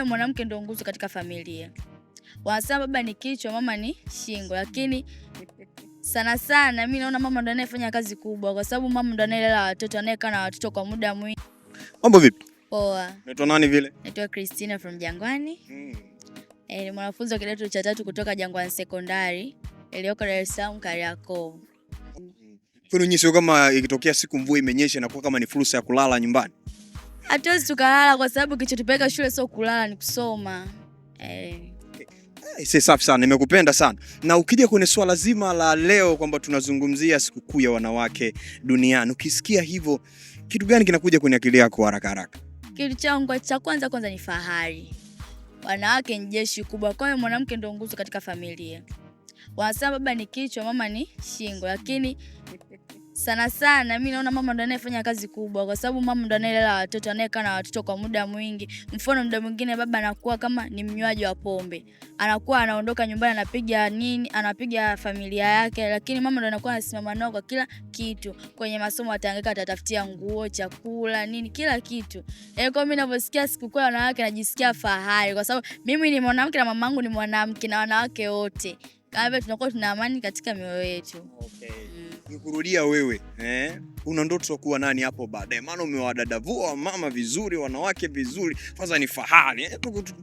Mwanamke ndio nguzo katika familia. Wanasema baba ni kichwa, mama ni shingo, lakini sana sana mimi naona mama ndo anayefanya kazi kubwa kwa sababu mama ndo anayelea watoto, anayekaa na watoto kwa muda mwingi. Mambo vipi? Poa. Unaitwa nani vile? Naitwa Christina from Jangwani. Ni mwanafunzi wa kidato cha 3 kutoka Jangwani Sekondari iliyoko Dar es Salaam Kariakoo. Kwani nyinyi sio kama ikitokea siku mvua imenyesha na kuwa kama ni fursa ya kulala nyumbani? Hatuwezi tukalala kwa sababu kilichotupeleka shule sio kulala, ni kusoma. Safi sana, nimekupenda sana. Na ukija kwenye swala zima la leo kwamba tunazungumzia sikukuu ya wanawake duniani, ukisikia hivyo kitu gani kinakuja kwenye akili yako haraka haraka? Kitu changu cha kwanza ni fahari. Wanawake ni jeshi kubwa, kwa hiyo mwanamke ndio nguzo katika familia. Wanasema baba ni kichwa, mama ni shingo, lakini sana sana mimi naona mama ndo anayefanya kazi kubwa kwa sababu mama ndo anayelea watoto, anayekaa na watoto kwa muda mwingi. Mfano muda mwingine baba anakuwa kama ni mnywaji wa pombe, anakuwa anaondoka nyumbani anapiga familia yake, lakini mama ndo anakuwa anasimama nao kwa kila kitu. Kwenye masomo atahangaika, atatafutia nguo, chakula, kila kitu. Kwa mimi ninaposikia sikukuu ya wanawake najisikia fahari kwa sababu mimi ni mwanamke na mamangu ni mwanamke na wanawake wote. Kama vile tunakuwa tuna amani katika mioyo yetu. Okay. Nikurudia wewe, una ndoto kuwa nani hapo baadaye? Maana umewadadavua mama vizuri, wanawake vizuri. Kwanza ni fahari.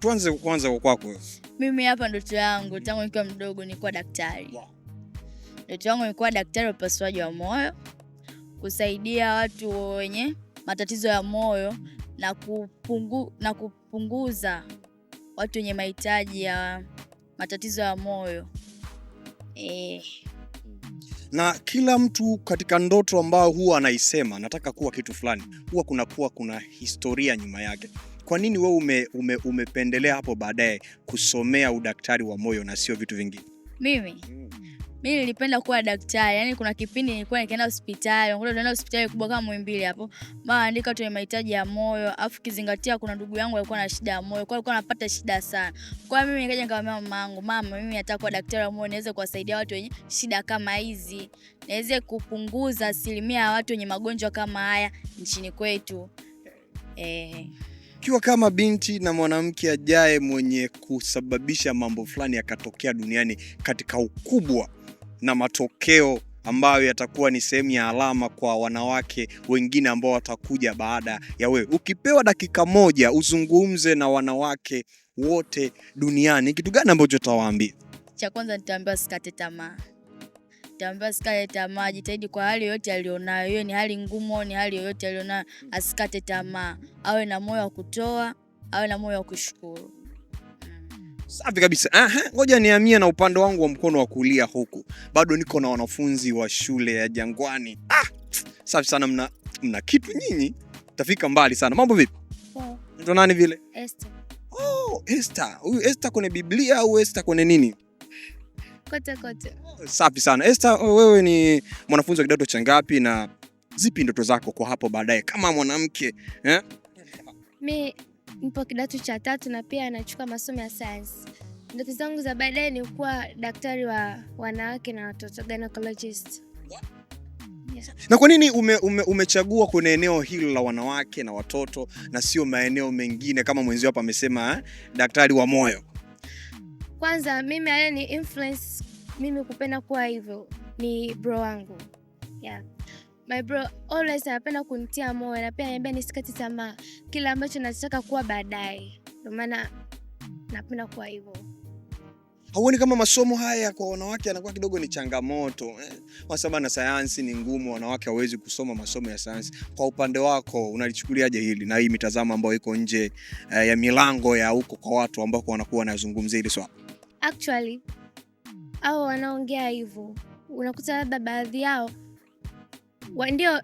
Tuanze kwanza kwako. Mimi hapa ndoto yangu tangu nikiwa mdogo ni kuwa daktari. Ndoto yangu ni kuwa daktari wa upasuaji wa moyo, kusaidia watu wenye matatizo ya moyo na kupunguza watu wenye mahitaji ya matatizo ya moyo. Na kila mtu katika ndoto ambao huwa anaisema nataka kuwa kitu fulani, huwa kuna historia nyuma yake. Kwa nini wewe umependelea hapo baadaye kusomea udaktari wa moyo na sio vitu vingine? Mimi nilipenda kuwa daktari. Yaani kuna kipindi nilikuwa nikienda hospitali, naenda hospitali kubwa kama Muhimbili hapo. Mama andika tu mahitaji ya moyo, afu kizingatia kuna ndugu yangu alikuwa na shida ya moyo. Kwa hiyo alikuwa anapata shida sana. Kwa hiyo mimi nikaja nikamwambia mamangu, mama mimi nataka kuwa daktari wa moyo niweze kuwasaidia watu wenye shida kama hizi. Niweze kupunguza asilimia ya watu wenye magonjwa kama haya nchini kwetu. Kiwa kama binti na mwanamke ajaye mwenye kusababisha mambo fulani yakatokea duniani katika ukubwa na matokeo ambayo yatakuwa ni sehemu ya alama kwa wanawake wengine ambao watakuja baada ya wewe, ukipewa dakika moja uzungumze na wanawake wote duniani, kitu gani ambacho utawaambia? Cha kwanza nitaambia sikate tamaa. Jitahidi kwa hali yoyote alionayo. Hiyo ni hali ngumu, ni hali yoyote alionayo, asikate tamaa. Awe na moyo wa kutoa, awe na moyo wa kushukuru. Safi kabisa. Ngoja nihamie na upande wangu wa mkono wa kulia huku. Bado niko na wanafunzi wa shule ya Jangwani. Safi sana, mna kitu nyinyi. Tafika mbali sana. Mambo vipi? Poa. Unaitwa nani vile? Esther. Esther. Huyu Esther kwenye Biblia au Esther kwenye nini? Kote. Safi sana. Esther, wewe ni mwanafunzi wa kidato cha ngapi na zipi ndoto zako kwa hapo baadaye kama mwanamke? Mimi nipo kidato cha 3 na pia nachukua masomo ya science. Ndoto zangu za baadaye ni kuwa daktari wa wanawake na watoto, gynecologist. Yeah. Na kwa nini umechagua kwenye eneo hili la wanawake na watoto na sio maeneo mengine kama mwenzio hapa amesema daktari wa moyo? Kwanza mimi ni influence mimi kupenda kuwa hivyo ni bro wangu. Yeah. My bro always anapenda kunitia moyo na pia ananiambia nisikate tamaa kila ambacho nataka kuwa baadaye. Ndio maana napenda kuwa hivyo. Hauoni kama masomo haya kwa wanawake yanakuwa kidogo ni changamoto? Kwa sababu na sayansi ni ngumu, wanawake hawezi kusoma masomo ya sayansi. Kwa upande wako unalichukuliaje hili na hii mitazamo ambayo iko nje ya milango ya huko kwa watu ambao wanakuwa wanazungumzia hili swala? Actually, hao wanaongea hivyo. Unakuta labda baadhi yao ndio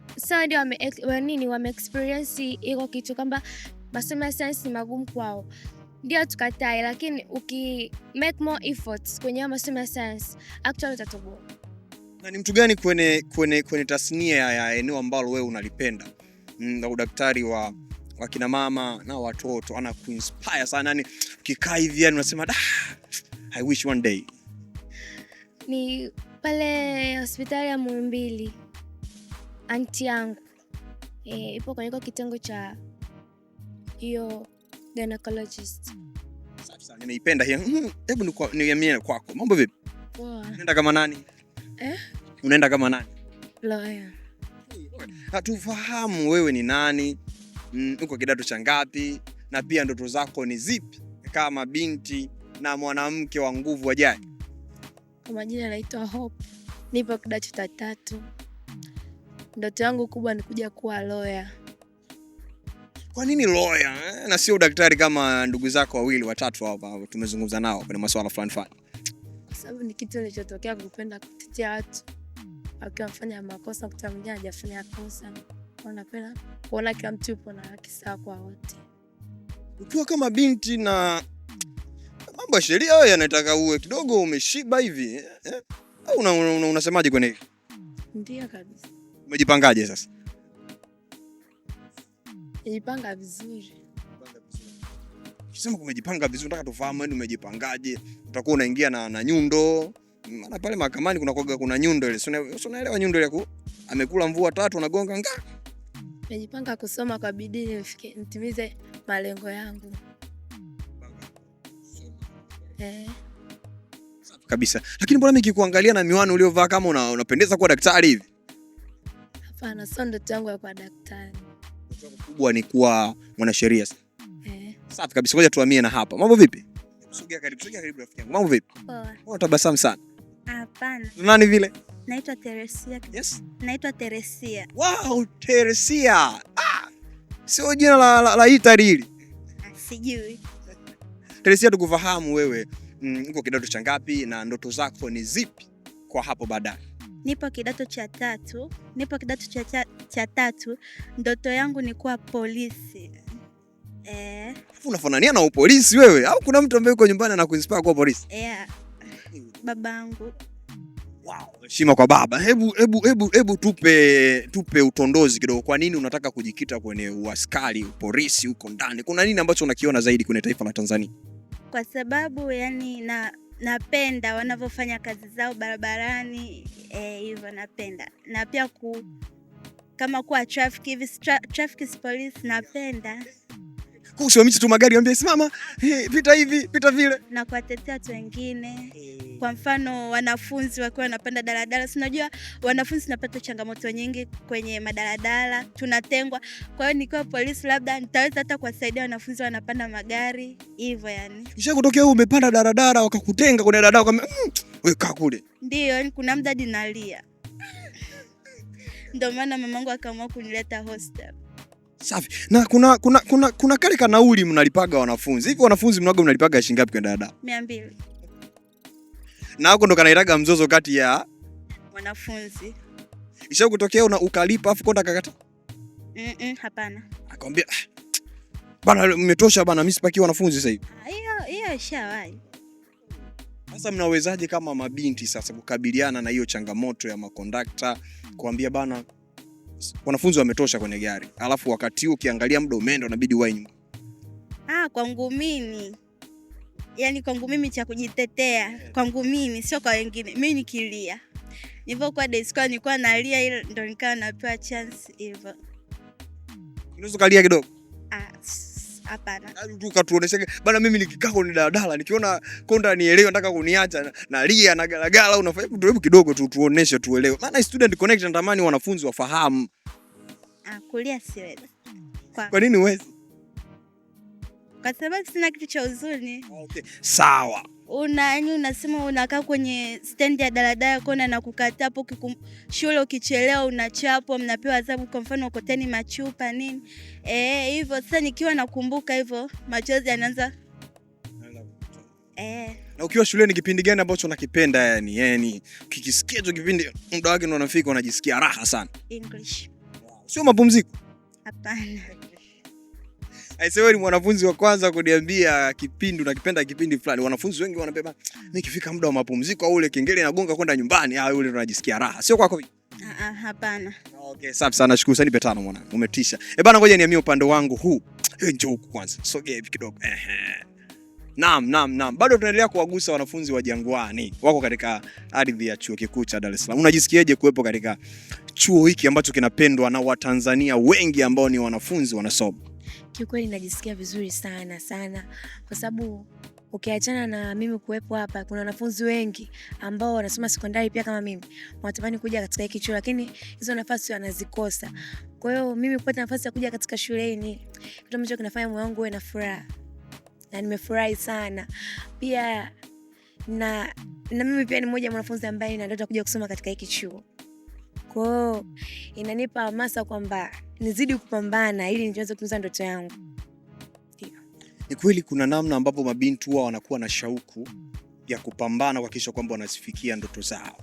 wame experience iko kitu kwamba masomo ya science ni magumu kwao. Ndio tukatai, lakini make more efforts kwenye masomo ya science actually utatoboa. Na ni mtu gani kwenye tasnia ya eneo ambalo wewe unalipenda? Na udaktari wa kina mama na watoto ana kuinspire sana, yani ukikaa hivi unasema I wish one day. Ni pale hospitali ya Muhimbili. Aunti yangu ipo kwenye kitengo cha hiyo Gynecologist. Safi sana. Nimeipenda hiyo. Hebu niambie kwako. Mambo vipi? Poa. Unaenda kama nani? Unaenda kama nani? Lawyer. Hatufahamu wewe ni nani, uko kidato cha ngapi, na pia ndoto zako ni zipi kama binti na mwanamke wa nguvu ajaye? Kwa majina naitwa Hope. Nipo kidato cha 3. Ndoto yangu kubwa ni kuja kuwa lawyer. Kwa nini lawyer na sio daktari kama ndugu zako wawili watatu hapa tumezungumza nao kwenye masuala fulani? Kwa sababu ni kitu kilichotokea kupenda kutetea watu akiwa mfanya makosa, kuta mwingine hajafanya kosa. Wanapenda kuona kila mtu yupo na haki sawa kwa wote. Ukiwa kama binti na mambo ya sheria wewe yanataka uwe kidogo umeshiba hivi, au unasemaje kwenye hili? Ndio kabisa. Umejipangaje sasa? Nijipanga vizuri. Ukisema umejipanga vizuri nataka tufahamu wewe umejipangaje. Utakuwa unaingia na nyundo. Maana pale mahakamani kuna nyundo ile. Si unaelewa nyundo ile amekula mvua 3 anagonga nga. Nimejipanga kusoma kwa bidii nitimize malengo yangu. Kabisa. Lakini mbona mimi nikikuangalia na miwani uliovaa kama unapendeza kuwa daktari hivi? Hapana, sio ndoto yangu ya kuwa daktari. Ndoto yangu kubwa ni kuwa mwanasheria. Safi kabisa. Ngoja tuhamie na hapa. Mambo vipi? Sogea karibu rafiki yangu. Mambo vipi? Poa. Unatabasamu sana. Hapana. Nani vile? Naitwa Teresia. Yes. Naitwa Teresia. Wow, Teresia. Sio jina la Italy hili. Sijui. Teresia, tukufahamu wewe uko kidato cha ngapi na ndoto zako ni zipi kwa hapo baadaye? Nipo kidato cha 3. Cha 3. Ndoto yangu ni kuwa polisi. Unafanania na upolisi wewe au kuna mtu ambaye yuko nyumbani anakuinspire kuwa polisi? Babangu. Wow, heshima kwa baba. Hebu tupe utondozi kidogo. Kwa nini unataka kujikita kwenye uaskari, polisi huko ndani? Kuna nini ambacho unakiona zaidi kwenye taifa la Tanzania? Kwa sababu yani napenda wanavyofanya kazi zao barabarani, hivyo napenda. Na pia kama kuwa traffic hivi, traffic police napenda. Kusimamisha tu magari ambie simama, pita hivi, pita vile. Na kuwatetea watu wengine. Kwa mfano wanafunzi wakiwa wanapanda daladala, unajua wanafunzi tunapata changamoto nyingi kwenye madaladala, tunatengwa. Kwa hiyo nikiwa polisi labda nitaweza hata kuwasaidia wanafunzi wanapanda magari, hivyo yani. Kisha kutokea wewe umepanda daladala wakakutenga kwenye daladala kama wewe kaa kule. Ndio, yani kuna muda dinalia. Ndio maana mamangu akaamua kunileta hostel. Safi. Na kuna kale kanauli mnalipaga wanafunzi. Hivi wanafunzi mnalipaga shilingi ngapi kwa dada? 200. Na huko ndo kanairaga mzozo kati ya wanafunzi. Isha kutokea ukalipa afu konda kakata? Hapana. Akamwambia bana umetosha bana mimi sipaki wanafunzi sasa hivi. Hiyo ishawahi. Sasa mnawezaje kama mabinti sasa kukabiliana na hiyo changamoto ya makondakta kuambia bana wanafunzi wametosha kwenye gari, alafu wakati huu ukiangalia muda umeenda unabidi uwae nyuma? Kwangu mimi, yani kwangu mimi cha kujitetea, kwangu mimi sio kwa wengine. Mimi nikilia. Nilipokuwa day school nilikuwa nalia, ile ndo nikawa napewa chance hivyo. Unaweza kalia kidogo? Hapana. Tukatuoneshe bana mimi nikikaa kwenye daladala nikiona konda nielewe nataka kuniacha nalia na galagala unafanya hebu kidogo tuoneshe tuelewe. Maana student connect natamani wanafunzi wafahamu. Kulia siwezi. Kwa nini huwezi? Kwa sababu sina kitu cha uzuni. Okay. Sawa. Unasema unakaa kwenye stand ya daladala kona na kukataa hapo shule ukichelewa unachapwa, mnapewa adhabu, kwa mfano ukoteni machupa nini. Hivyo sasa nikiwa nakumbuka hivyo machozi yanaanza. Na ukiwa shuleni kipindi gani ambacho unakipenda yani ukikisikia hicho kipindi muda wake ndo unafika unajisikia raha sana? English. Sio mapumziko? Hapana. Aisewe ni mwanafunzi wa kwanza kuniambia kipindi unakipenda kipindi fulani. Wanafunzi wengi wanabeba nikifika muda wa mapumziko au ule kengele inagonga kwenda nyumbani, yule unajisikia raha. Sio kwako? Hapana. Okay, safi sana. Nashukuru sana, nipe 5 mwanangu. Umetisha. Bana ngoja niamie upande wangu huu. Njoo huku kwanza. Sogea hivi kidogo. Naam. Bado tunaendelea kuwagusa wanafunzi wa Jangwani. Wako katika ardhi ya Chuo Kikuu cha Dar es Salaam. Unajisikiaje kuwepo katika chuo hiki ambacho kinapendwa na Watanzania wengi ambao ni wanafunzi wanasoma? Kiukweli najisikia vizuri sana sana, kwa sababu ukiachana na mimi kuwepo hapa, kuna wanafunzi wengi ambao wanasoma sekondari pia kama mimi, wanatamani kuja katika hiki chuo, lakini hizo nafasi wanazikosa. Kwa hiyo mimi kupata nafasi ya kuja katika shule hii ni kitu ambacho kinafanya moyo wangu uwe na furaha, na nimefurahi sana. Pia na mimi pia ni mmoja wa wanafunzi ambaye ndio kuja kusoma katika hiki chuo. Kwa hiyo inanipa hamasa kwamba nizidi kupambana ili niweze kutimiza ndoto yangu. Ni kweli kuna namna ambapo mabinti huwa wanakuwa na shauku ya kupambana kuhakikisha kwamba wanazifikia ndoto zao.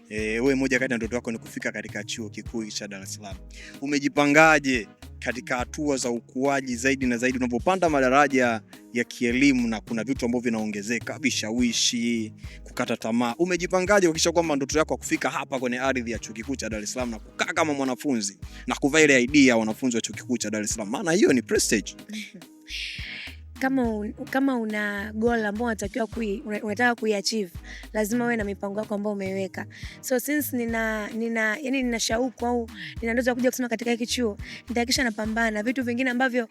Wewe moja kati ya ndoto yako ni kufika katika chuo kikuu cha Dar es Salaam. Umejipangaje katika hatua za ukuaji zaidi na zaidi unapopanda madaraja ya kielimu na kuna vitu ambavyo vinaongezeka, vishawishi, kukata tamaa? Umejipangaje kuhakikisha kwamba ndoto yako kufika hapa kwenye ardhi ya chuo kikuu cha Dar es Salaam na kukaa kama mwanafunzi na kuvaa ile ID ya wanafunzi wa chuo kikuu cha Dar es Salaam? Maana hiyo ni prestige. Kama una goal ambao unataka kuiachieve, lazima uwe na mipango yako ambayo umeiweka. So since nina shauku au nina ndoto ya kuja kusoma katika hiki chuo, nitahakikisha napambana. Vitu vingine ambavyo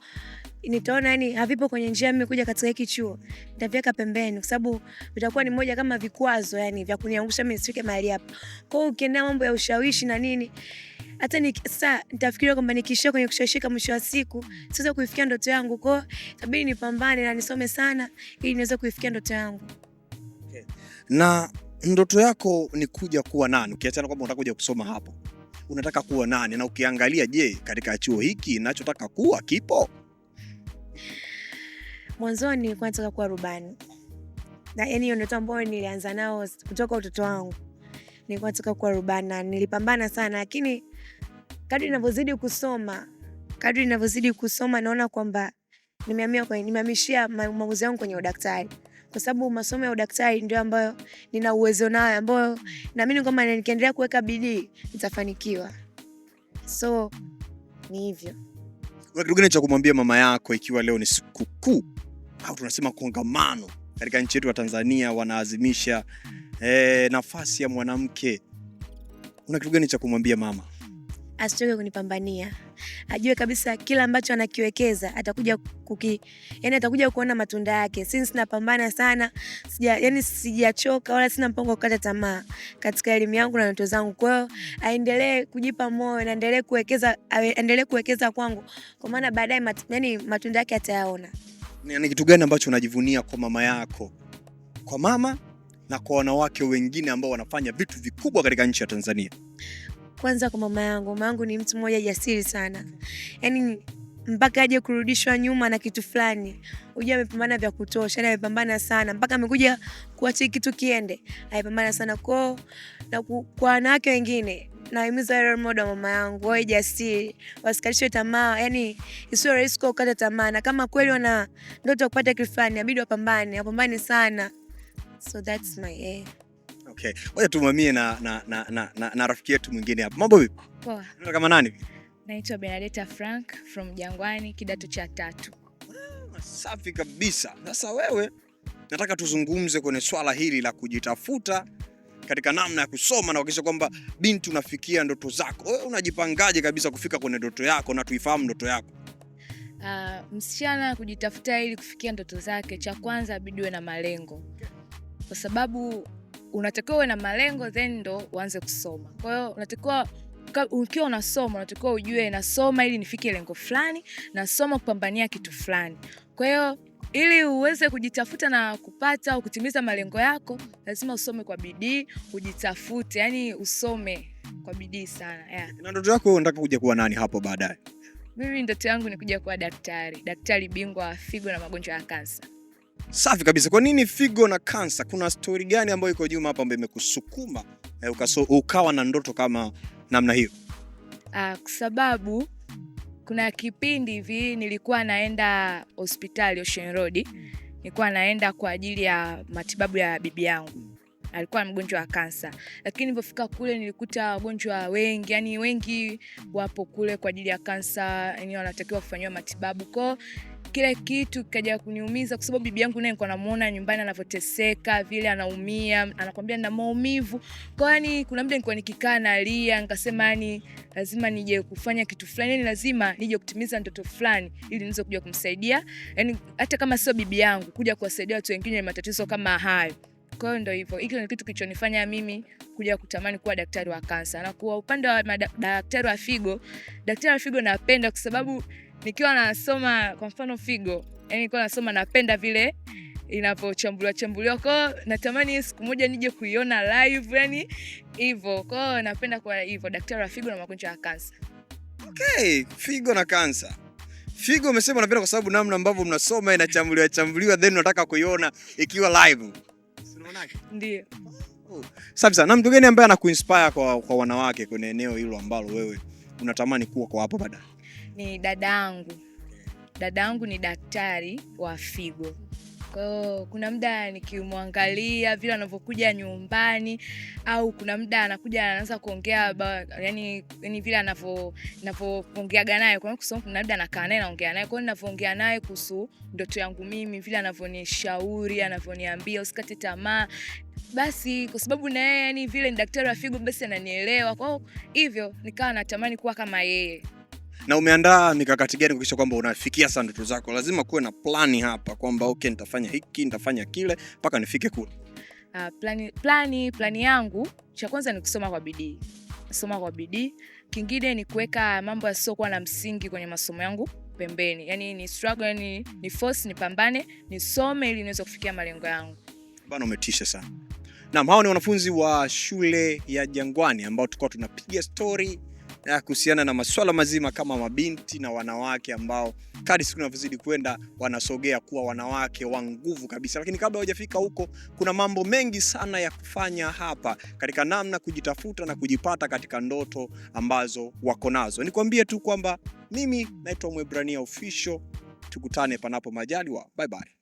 nitaona havipo kwenye njia mimi kuja katika hiki chuo, nitaviweka pembeni, kwa sababu vitakuwa ni moja kama vikwazo vya kuniangusha mimi nisifike mahali hapa. Kwa hiyo ukiendea mambo ya ushawishi na nini, hata sasa nitafikiria kwamba nikishia kwenye kushawishika, mwisho wa siku siwezi kuifikia ndoto yangu. Kwa hiyo itabidi nipambane na nisome sana ili niweze kuifikia ndoto yangu. Okay. Na ndoto yako ni kuja kuwa nani? Ukiachana kwamba unataka kuja kusoma hapo, unataka kuwa nani? Na ukiangalia, je, katika chuo hiki ninachotaka kuwa kipo? Mwanzoni nilikuwa nataka kuwa rubani. Na hiyo ndoto ambayo nilianza nao kutoka utoto wangu. Nilikuwa nataka kuwa rubani na nilipambana sana, lakini kadri ninavyozidi kusoma naona kwamba nimehamishia maamuzi yangu kwenye udaktari, kwa sababu masomo ya udaktari ndio ambayo nina uwezo nayo, ambayo naamini kwamba nikiendelea kuweka bidii nitafanikiwa. So ni hivyo. Kuna kitu gani cha kumwambia mama yako ikiwa leo ni sikukuu au tunasema kongamano katika nchi yetu ya Tanzania, wanaazimisha nafasi ya mwanamke? Una kitu gani cha kumwambia mama? Asichoke kunipambania. Ajue kabisa kila ambacho anakiwekeza atakuja atakuja kuona matunda yake. Since napambana sana, sijachoka wala sina mpango wa kukata tamaa katika elimu yangu na ndoto zangu. Kwa hiyo aendelee kujipa moyo na aendelee kuwekeza kwangu, kwa maana baadaye matunda yake atayaona. Ni kitu gani ambacho unajivunia kwa mama yako? Kwa mama na kwa wanawake wengine ambao wanafanya vitu vikubwa katika nchi ya Tanzania. Kwanza kwa mama yangu ni mtu mmoja jasiri sana. Mpaka aje kurudishwa nyuma na kitu fulani, unajua amepambana vya kutosha, na amepambana sana mpaka amekuja kuacha kitu kiende. Amepambana sana na kwa wanawake wengine. Nahimiza role model mama yangu, wawe jasiri, wasikatishwe tamaa, isiwe rahisi kukata tamaa, na kama kweli wana ndoto kupata kitu fulani, inabidi wapambane sana. So that's my Okay. Wacha tumamie na rafiki yetu mwingine hapa. Mambo vipi? Poa. Unaitwa kama nani? Naitwa Benedetta Frank from Jangwani, kidato cha 3. Safi kabisa. Sasa wewe, nataka tuzungumze kwenye swala hili la kujitafuta katika namna ya kusoma na kuhakikisha kwamba binti unafikia ndoto zako. Wewe unajipangaje kabisa kufika kwenye ndoto yako na tuifahamu ndoto yako? Msichana kujitafuta ili kufikia ndoto zake, cha kwanza bidii na malengo. Kwa sababu unatakiwa uwe na malengo then ndo uanze kusoma. Kwa hiyo unatakiwa ukiwa unasoma unatakiwa ujue nasoma ili nifike lengo fulani, nasoma kupambania kitu fulani. Kwa hiyo ili uweze kujitafuta na kupata au kutimiza malengo yako, lazima usome kwa bidii, ujitafute, usome kwa bidii sana. Yeah. Na ndoto yako unataka kuja kuwa nani hapo baadaye? Mimi ndoto yangu ni kuja kuwa daktari bingwa wa figo na magonjwa ya kansa. Safi kabisa. Kwa nini figo na kansa? Kuna story gani ambayo iko nyuma hapa ambayo imekusukuma ukawa na ndoto kama namna hiyo? Kwa sababu kuna kipindi hivi nilikuwa naenda hospitali Ocean Road. Nilikuwa naenda kwa ajili ya matibabu ya bibi yangu. Alikuwa mgonjwa wa kansa. Lakini nilipofika kule nilikuta wagonjwa wengi, wengi wapo kule kwa ajili ya kansa, wanatakiwa kufanywa matibabu. Kwa kile kitu kikaja kuniumiza kwa sababu bibi yangu naye nilikuwa namuona nyumbani anavyoteseka, vile anaumia, anakuambia na maumivu. Kwa yani kuna muda nilikuwa nikikaa nalia, nikasema yani lazima nije kufanya kitu fulani, yani lazima nije kutimiza ndoto fulani ili niweze kuja kumsaidia. Yani hata kama sio bibi yangu, kuja kuwasaidia watu wengine wenye matatizo kama hayo. Kwa hiyo ndio hivyo. Hiki ni kitu kilichonifanya mimi kuja kutamani kuwa daktari wa kansa. Na kwa upande wa daktari wa figo, napenda kwa sababu nikiwa nasoma kwa mfano figo, yani nilikuwa nasoma napenda vile inapochambuliwa. Kwa hiyo natamani siku moja nije kuiona live, yani hivyo. Kwa hiyo napenda kwa hivyo daktari wa figo na magonjwa ya kansa. Okay, figo na kansa. Figo umesema unapenda kwa sababu namna ambavyo mnasoma inachambuliwa then unataka kuiona ikiwa live. Unaonaje? Ndio. Safi sana. Na mtu gani ambaye anakuinspire kwa wanawake kwenye eneo hilo ambalo wewe unatamani kuwa kwa hapo baadaye? Ni dadangu. Dadangu ni daktari wa figo. Kwa hiyo kuna muda nikimwangalia vile anavyokuja nyumbani au kuna muda anakuja anaanza kuongea yani vile anavyoongeaga naye. Kwa hiyo kuna muda nakaa naye naongea naye. Kwa hiyo ninavyoongea naye kuhusu ndoto yangu mimi, vile anavyonishauri, anavyoniambia usikate tamaa. Basi kwa sababu na yeye yani vile ni daktari wa figo basi ananielewa. Kwa hiyo hivyo nikawa natamani kuwa kama yeye. Na umeandaa mikakati gani kuhakikisha kwamba unafikia sana ndoto zako? Lazima kuwe na plani hapa kwamba okay, nitafanya hiki, nitafanya kile mpaka nifike kule. Plani yangu cha kwanza ni kusoma kwa bidii. Soma kwa bidii. Kingine ni kuweka mambo yasiokuwa na msingi kwenye masomo yangu pembeni. Yani ni struggle, yani ni force, nipambane, nisome ili niweze kufikia malengo yangu. Bana umetisha sana. Naam, hao ni wanafunzi wa shule ya Jangwani ambao tulikuwa tunapiga story kuhusiana na masuala mazima kama mabinti na wanawake ambao kadri siku zinavyozidi kwenda wanasogea kuwa wanawake wa nguvu kabisa. Lakini kabla hujafika huko, kuna mambo mengi sana ya kufanya hapa katika namna kujitafuta na kujipata katika ndoto ambazo wako nazo. Nikwambie tu kwamba mimi naitwa Mwebrania Official. Tukutane panapo majaliwa. Bye bye.